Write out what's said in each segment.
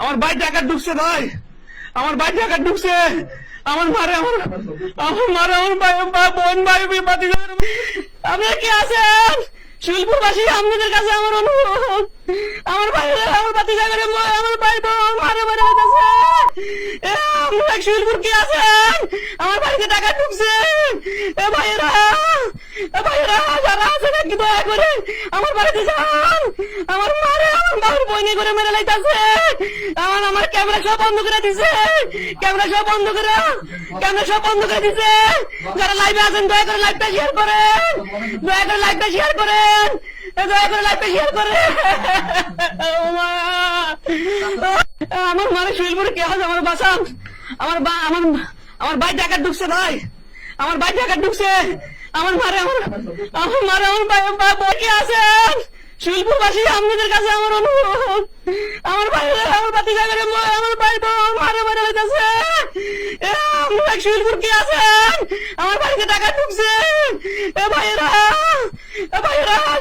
আমার ভাই টাকা ঢুকছে ভাই, আমার ভাই টাকা ঢুকছে, আমার মারে আমার ভাই বোন ভাই বাতি। আপনারা কি আছেন? শিলপুরবাসী আপনাদের কাছে আমার অনুরোধ, আমার ভাই আমার বাতি জায়গায় আমার ভাই বোন মারে মারে গেছে। আপনারা শিলপুর কি আছেন? আমার বাড়িতে টাকা ঢুকছে। ভাইয়েরা যারা আছেন একটু দয়া করে আমার বাড়িতে যান। আমার মারে আমার বাবুর বইনে করে মেরে লাইতেছে। আমার ক্যামেরা সব বন্ধ করে দিছে, ক্যামেরা সব বন্ধ করে দিছে। যারা লাইভে আছেন দয়া করে লাইভটা শেয়ার করেন, দয়া করে লাইভটা শেয়ার করেন, দয়া করে লাইভটা শেয়ার করেন। আমার মারে শিলপুরে কে আছে? আমার বাসান, আমার ভাই টাকা ঢুকছে ভাই, আমার ভাই টাকা ঢুকছে। আমার মারে আমার ভাই বোন কি আছেন? শিলপুরবাসী আপনাদের কাছে আমার অনুরোধ, আমার ভাই আমার বাতি জায়গায় আমার ভাই বোন মারে মারে গেছে। আপনারা শিলপুর কি আছেন? আমার বাড়িতে টাকা ঢুকছে। ভাইয়েরা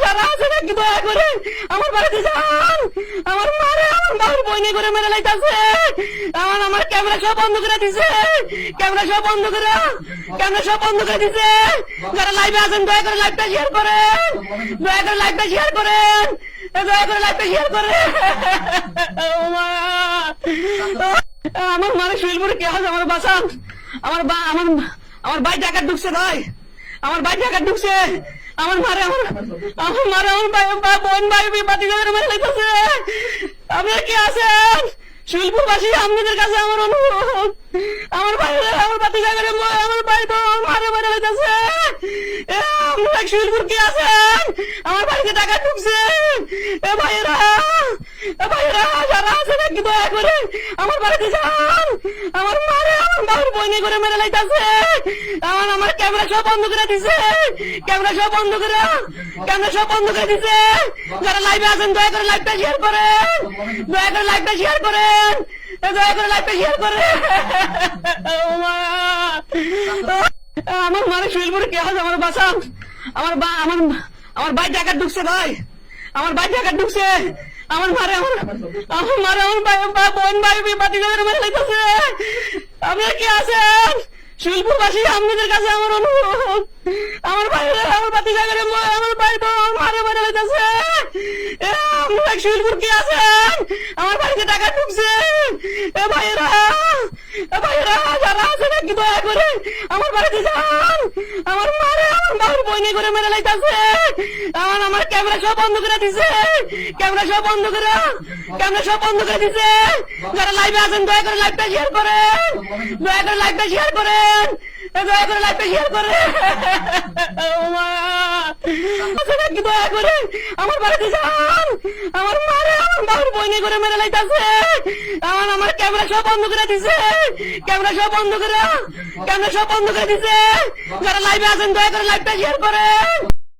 যারা আছেন একটু দয়া করে আমার বাড়িতে যান। আমার মারে আমার বাবুর বইনে করে মেরে লাইতেছে। আমার ক্যামেরা সব বন্ধ করে দিছে, ক্যামেরা সব বন্ধ করে দিছে। যারা লাইভে আছেন দয়া করে লাইভটা শেয়ার করেন, দয়া করে লাইভটা শেয়ার করেন, দয়া করে লাইভটা শেয়ার করেন। আমার মারে শিলপুরে কে আছে? আমার বাসান, আমার ভাই টাকা ঢুকছে ভাই, আমার ভাই টাকা ঢুকছে। আমার মারে আমার ভাই বোন ভাই বাতি জায়গায় মেরে লাইতেছে। আপনারা কি আছেন? শিলপুরবাসী আপনাদের কাছে আমার অনুরোধ, আমার ভাই আমার বাতি জায়গায় আমার ভাই বোন মারে মারে লাইতেছে। আপনারা শিলপুর কি আছেন? আমার বাড়িতে টাকা ঢুকছে। ভাইয়েরা যারা আছেন একটু দয়া করে আমার বাড়িতে যান। আমার মারে আমার বাবুর বইনে করে মেরে লাইতেছে। আমার ক্যামেরা সব বন্ধ করে দিছে, ক্যামেরা সব বন্ধ করে দিছে। যারা লাইভে আছেন দয়া করে লাইভটা শেয়ার করেন, দয়া করে লাইভটা শেয়ার করেন, দয়া করে লাইভটা শেয়ার করেন। আমার মারে শিলপুরে কে আছে? আমার বাসান, আমার ভাই টাকা ঢুকছে ভাই, আমার ভাই টাকা ঢুকছে। আমার মারে আমার ভাই বোন ভাই বাতি জায়গায় মেরে লাইতেছে। আপনারা কি আছেন? শিলপুরবাসী আপনাদের কাছে আমার অনুরোধ, আমার ভাই আমার বাতি জায়গায় আমার ভাই বোন মারে মারে লাইতেছে। আপনারা শিলপুর কি আছেন? আমার বাড়িতে টাকা ঢুকছে। ভাইয়েরা যারা আছেন একটু দয়া করে আমার বাড়িতে যান। আমার মারে আমার বাবুর বইনে করে মেরে লাইতেছে। আমার ক্যামেরা সব বন্ধ করে দিছে, ক্যামেরা সব বন্ধ করে দিছে। যারা লাইভে আছেন দয়া করে লাইভটা শেয়ার করেন, দয়া করে লাইভটা শেয়ার করেন, দয়া করে লাইভটা শেয়ার করেন। একটু দয়া করে আমার বাড়িতে যান। আমার মারে আমার বাবুর বইনে করে মেরে লাইতেছে। আমার ক্যামেরা সব বন্ধ করে দিছে, ক্যামেরা সব বন্ধ করে দিছে। যারা লাইভে আছেন দয়া করে লাইভটা শেয়ার করেন।